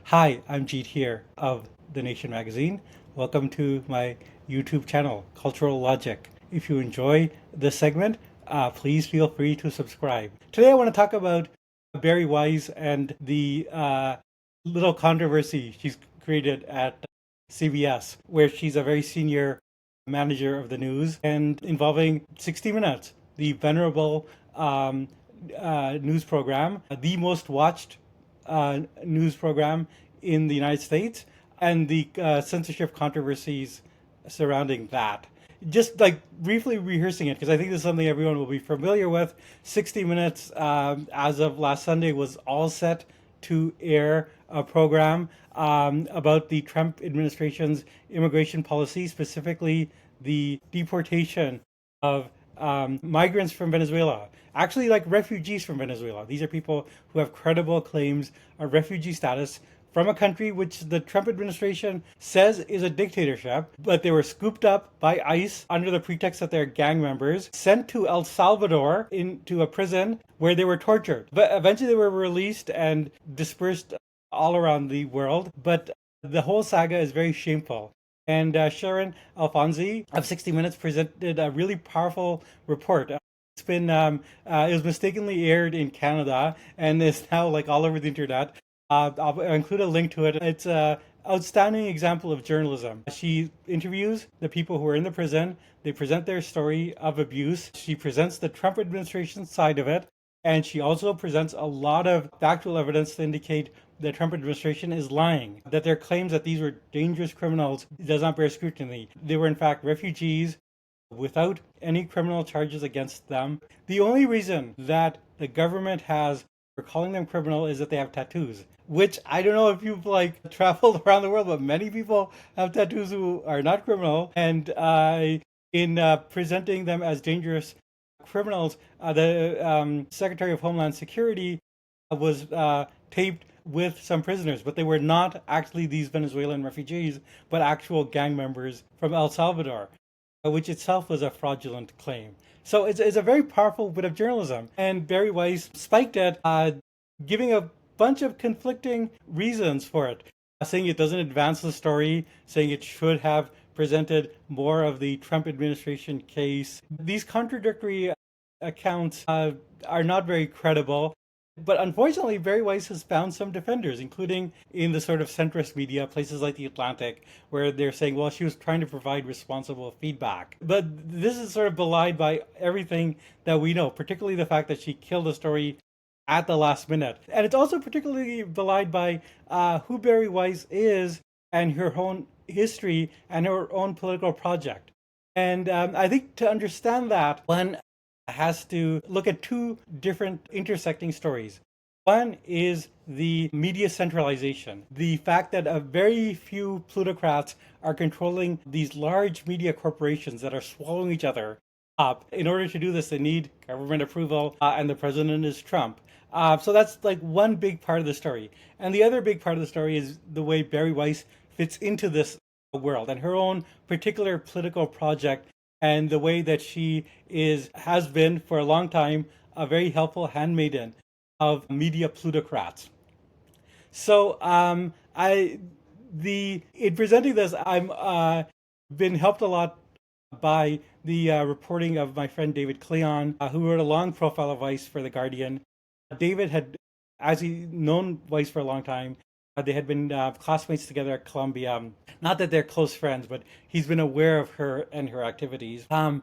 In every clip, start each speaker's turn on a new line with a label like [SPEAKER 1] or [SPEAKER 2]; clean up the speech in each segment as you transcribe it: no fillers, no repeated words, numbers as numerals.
[SPEAKER 1] Hi, I'm Jeet here of The Nation magazine. Welcome to my YouTube channel, Cultural Logic. If you enjoy this segment, please feel free to subscribe. Today I want to talk about Bari Weiss and the little controversy she's created at CBS, where she's a very senior manager of the news and involving 60 Minutes, the venerable news program, the most watched news program in the United States, and the censorship controversies surrounding that. Just like briefly rehearsing it, because I think this is something everyone will be familiar with. 60 Minutes, as of last Sunday, was all set to air a program about the Trump administration's immigration policy, specifically the deportation of migrants from Venezuela, actually like refugees from Venezuela. These are people who have credible claims of refugee status from a country which the Trump administration says is a dictatorship, but they were scooped up by ICE under the pretext that they're gang members, sent to El Salvador into a prison where they were tortured. But eventually they were released and dispersed all around the world. But the whole saga is very shameful. And Sharon Alfonsi of 60 Minutes presented a really powerful report. It's been it was mistakenly aired in Canada and is now like all over the internet. I'll include a link to it. It's a outstanding example of journalism. She interviews the people who are in the prison. They present their story of abuse. She presents the Trump administration side of it, and she also presents a lot of factual evidence to indicate the Trump administration is lying, that their claims that these were dangerous criminals does not bear scrutiny. They were in fact refugees without any criminal charges against them. The only reason that the government has for calling them criminal is that they have tattoos, which I don't know if you've like traveled around the world, but many people have tattoos who are not criminal. And in presenting them as dangerous criminals, the Secretary of Homeland Security was taped with some prisoners, but they were not actually these Venezuelan refugees, but actual gang members from El Salvador, which itself was a fraudulent claim. So it's a very powerful bit of journalism. And Bari Weiss spiked it, giving a bunch of conflicting reasons for it, saying it doesn't advance the story, saying it should have presented more of the Trump administration case. These contradictory accounts are not very credible. But unfortunately, Bari Weiss has found some defenders, including in the sort of centrist media, places like The Atlantic, where they're saying, well, she was trying to provide responsible feedback. But this is sort of belied by everything that we know, particularly the fact that she killed the story at the last minute. And it's also particularly belied by who Bari Weiss is and her own history and her own political project. And I think to understand that, one has to look at two different intersecting stories. One is the media centralization, the fact that a very few plutocrats are controlling these large media corporations that are swallowing each other up. In order to do this, they need government approval, and the president is Trump. So that's like one big part of the story. And the other big part of the story is the way Bari Weiss fits into this world and her own particular political project, and the way that she has been for a long time a very helpful handmaiden of media plutocrats. So in presenting this, I'm been helped a lot by the reporting of my friend David Cleon, who wrote a long profile of Weiss for The Guardian. David had, as he known Weiss for a long time, they had been classmates together at Columbia. Not that they're close friends, but he's been aware of her and her activities. And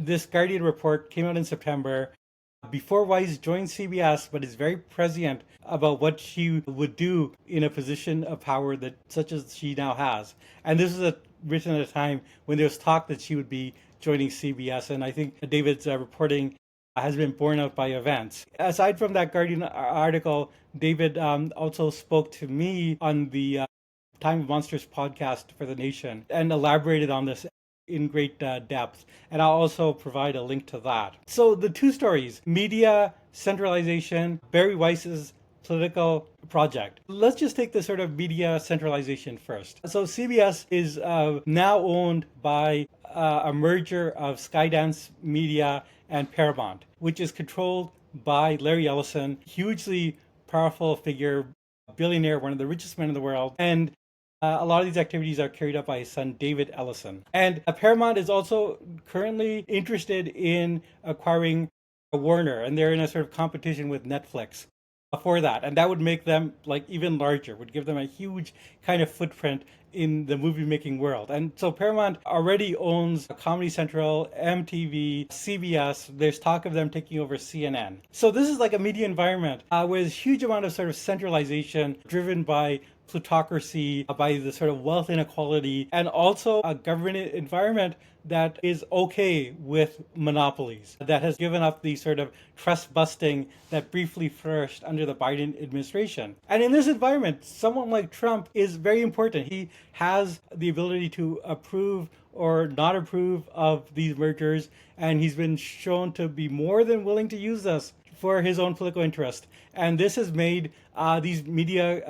[SPEAKER 1] this Guardian report came out in September before Weiss joined CBS, but is very prescient about what she would do in a position of power that such as she now has. And this is written at a time when there was talk that she would be joining CBS. And I think David's reporting has been borne out by events. Aside from that Guardian article, David also spoke to me on the Time of Monsters podcast for The Nation and elaborated on this in great depth. And I'll also provide a link to that. So the two stories, media centralization, Bari Weiss's political project. Let's just take the sort of media centralization first. So CBS is now owned by a merger of Skydance Media and Paramount, which is controlled by Larry Ellison, hugely powerful figure, billionaire, one of the richest men in the world. And a lot of these activities are carried out by his son, David Ellison. And Paramount is also currently interested in acquiring Warner, and they're in a sort of competition with Netflix for that. And that would make them like even larger, would give them a huge kind of footprint in the movie making world. And so Paramount already owns Comedy Central, MTV, CBS. There's talk of them taking over CNN. So this is like a media environment where there's a huge amount of sort of centralization driven by plutocracy, by the sort of wealth inequality, and also a government environment that is okay with monopolies, that has given up the sort of trust busting that briefly flourished under the Biden administration. And in this environment, someone like Trump is very important. He has the ability to approve or not approve of these mergers, and he's been shown to be more than willing to use this for his own political interest. And this has made these media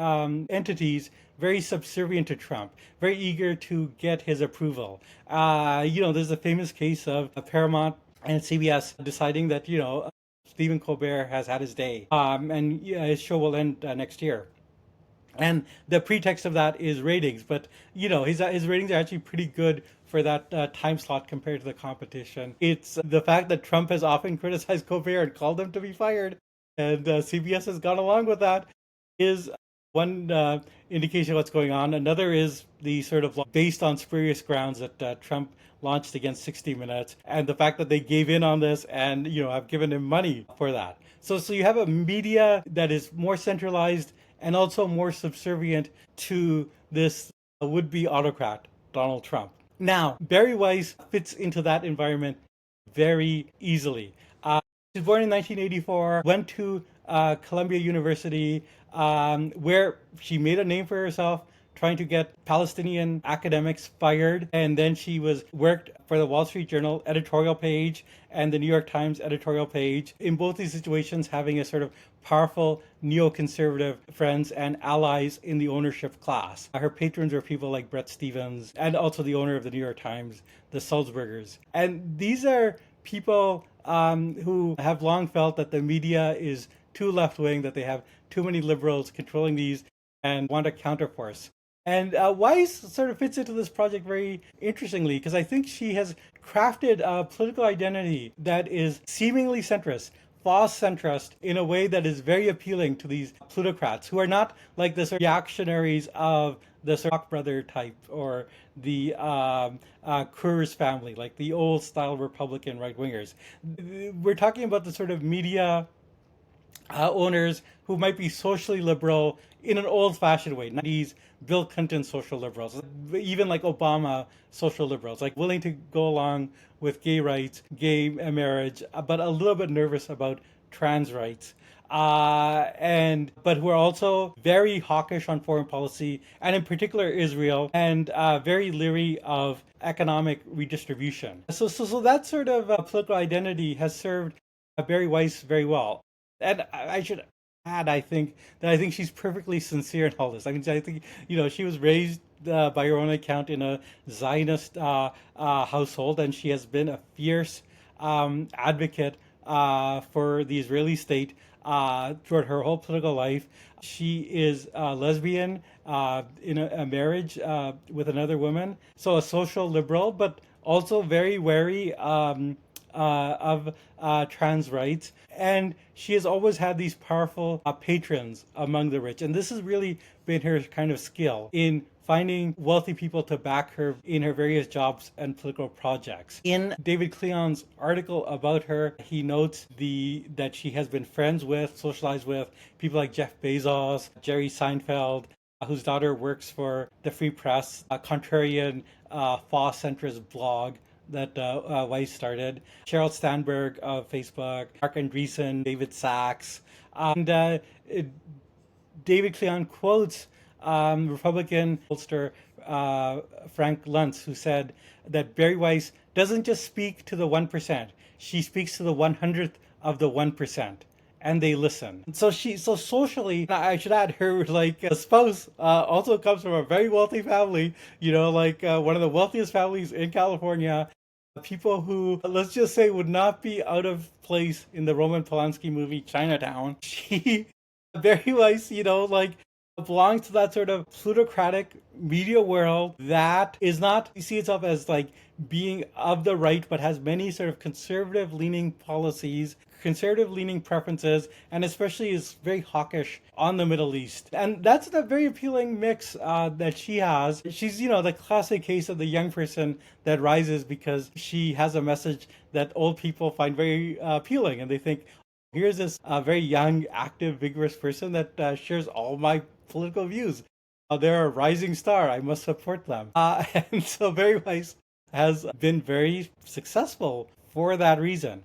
[SPEAKER 1] entities very subservient to Trump, very eager to get his approval. There's a famous case of Paramount and CBS deciding that, Stephen Colbert has had his day, and his show will end next year. And the pretext of that is ratings, but his ratings are actually pretty good for that time slot compared to the competition. It's the fact that Trump has often criticized Colbert and called him to be fired, and CBS has gone along with that, is one indication of what's going on. Another is the sort of based on spurious grounds that Trump launched against 60 Minutes, and the fact that they gave in on this and have given him money for that. So you have a media that is more centralized and also more subservient to this would-be autocrat, Donald Trump. Now, Bari Weiss fits into that environment very easily. She was born in 1984, went to Columbia University, where she made a name for herself trying to get Palestinian academics fired. And then she worked for the Wall Street Journal editorial page and the New York Times editorial page. In both these situations, having a sort of powerful neoconservative friends and allies in the ownership class. Her patrons were people like Bret Stephens and also the owner of the New York Times, the Sulzbergers. And these are people who have long felt that the media is too left-wing, that they have too many liberals controlling these and want a counterforce. And Weiss sort of fits into this project very interestingly because I think she has crafted a political identity that is seemingly centrist, false centrist, in a way that is very appealing to these plutocrats who are not like the sort of reactionaries of the sort of Koch brother type or the Coors family, like the old style Republican right wingers. We're talking about the sort of media owners who might be socially liberal in an old-fashioned way, 90s Bill Clinton social liberals, even like Obama social liberals, like willing to go along with gay rights, gay marriage, but a little bit nervous about trans rights. But who are also very hawkish on foreign policy, and in particular Israel, and very leery of economic redistribution. So that sort of political identity has served Bari Weiss very well. And I should add, I think she's perfectly sincere in all this. I mean, I think she was raised by her own account in a Zionist household, and she has been a fierce advocate for the Israeli state throughout her whole political life. She is a lesbian in a marriage with another woman, so a social liberal, but also very wary of trans rights. And she has always had these powerful patrons among the rich. And this has really been her kind of skill in finding wealthy people to back her in her various jobs and political projects. In David Cleon's article about her, he notes that she has been friends with, socialized with people like Jeff Bezos, Jerry Seinfeld, whose daughter works for the Free Press, a contrarian false centrist blog that Weiss started, Sheryl Sandberg of Facebook, Mark Andreessen, David Sachs. And David Cleon quotes Republican pollster Frank Luntz, who said that Bari Weiss doesn't just speak to the 1%, she speaks to the 100th of the 1%. And they listen. So socially, I should add, her spouse also comes from a very wealthy family, one of the wealthiest families in California. People who, let's just say, would not be out of place in the Roman Polanski movie Chinatown. Bari Weiss, belongs to that sort of plutocratic media world that is not see itself as like being of the right, but has many sort of conservative leaning policies, conservative leaning preferences, and especially is very hawkish on the Middle East. And that's the very appealing mix that she has. She's, the classic case of the young person that rises because she has a message that old people find very appealing, and they think, here's this very young, active, vigorous person that shares all my political views. They're a rising star. I must support them. And so Bari Weiss has been very successful for that reason.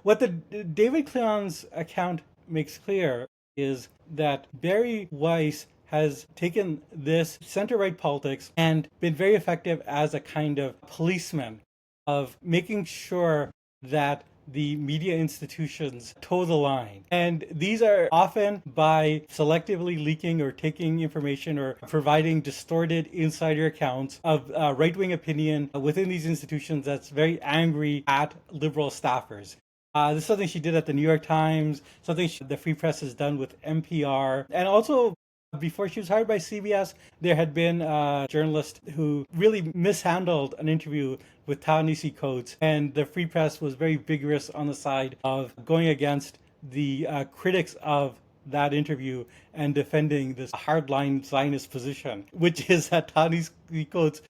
[SPEAKER 1] What the David Cleon's account makes clear is that Bari Weiss has taken this center-right politics and been very effective as a kind of policeman of making sure that the media institutions toe the line. And these are often by selectively leaking or taking information or providing distorted insider accounts of right-wing opinion within these institutions that's very angry at liberal staffers. This is something she did at the New York Times, something the Free Press has done with NPR, and also before she was hired by CBS, there had been a journalist who really mishandled an interview with Ta-Nehisi Coates, and the Free Press was very vigorous on the side of going against the critics of that interview and defending this hardline Zionist position, which is that Ta-Nehisi Coates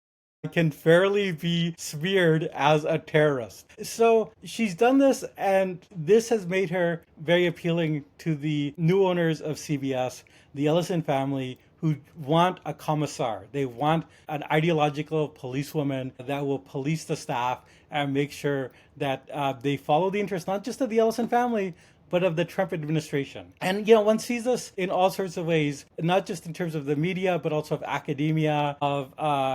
[SPEAKER 1] can fairly be smeared as a terrorist. So she's done this, and this has made her very appealing to the new owners of CBS, the Ellison family, who want a commissar. They want an ideological policewoman that will police the staff and make sure that they follow the interests not just of the Ellison family, but of the Trump administration. And, one sees this in all sorts of ways, not just in terms of the media, but also of academia, of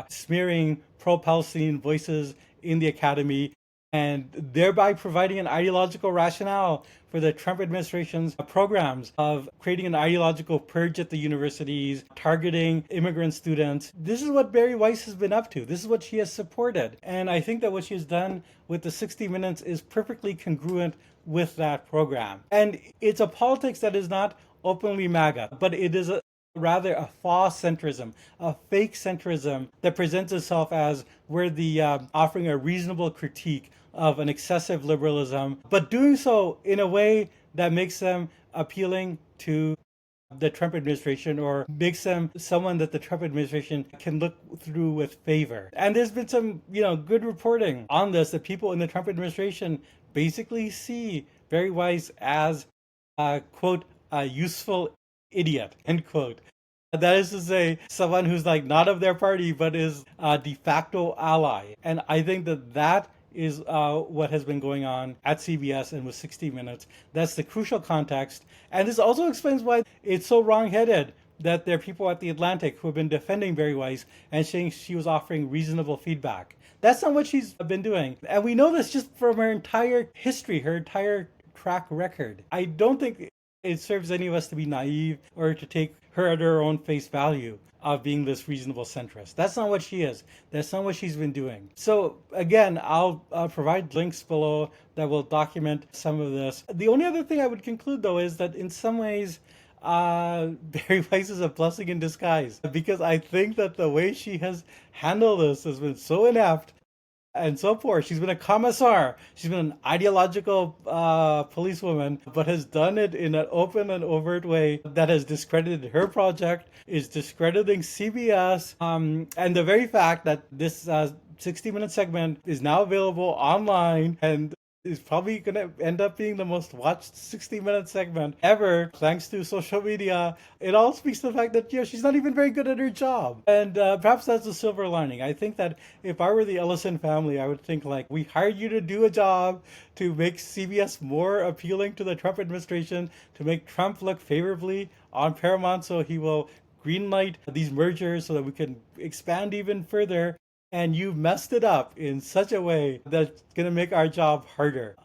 [SPEAKER 1] smearing pro-Palestinian voices in the academy, and thereby providing an ideological rationale for the Trump administration's programs of creating an ideological purge at the universities, targeting immigrant students. This is what Bari Weiss has been up to. This is what she has supported. And I think that what she has done with the 60 Minutes is perfectly congruent with that program. And it's a politics that is not openly MAGA, but it is rather a false centrism, a fake centrism that presents itself as we're the offering a reasonable critique of an excessive liberalism, but doing so in a way that makes them appealing to the Trump administration or makes them someone that the Trump administration can look through with favor. And there's been some, good reporting on this, that people in the Trump administration basically see Bari Weiss as quote, a useful idiot, end quote. That is to say, someone who's like not of their party, but is a de facto ally. And I think that is what has been going on at CBS and with 60 Minutes. That's the crucial context. And this also explains why it's so wrong-headed that there are people at The Atlantic who have been defending Bari Weiss and saying she was offering reasonable feedback. That's not what she's been doing. And we know this just from her entire history, her entire track record. I don't think it serves any of us to be naive or to take her at her own face value of being this reasonable centrist. That's not what she is. That's not what she's been doing. So again, I'll provide links below that will document some of this. The only other thing I would conclude, though, is that in some ways, Bari Weiss is a blessing in disguise, because I think that the way she has handled this has been so inept and so poor. She's been a commissar. She's been an ideological policewoman, but has done it in an open and overt way that has discredited her project, is discrediting CBS, and the very fact that this 60-minute segment is now available online and is probably going to end up being the most watched 60-minute segment ever, thanks to social media. It all speaks to the fact that, she's not even very good at her job. And perhaps that's a silver lining. I think that if I were the Ellison family, I would think, like, we hired you to do a job to make CBS more appealing to the Trump administration, to make Trump look favorably on Paramount so he will greenlight these mergers so that we can expand even further. And you messed it up in such a way that's going to make our job harder.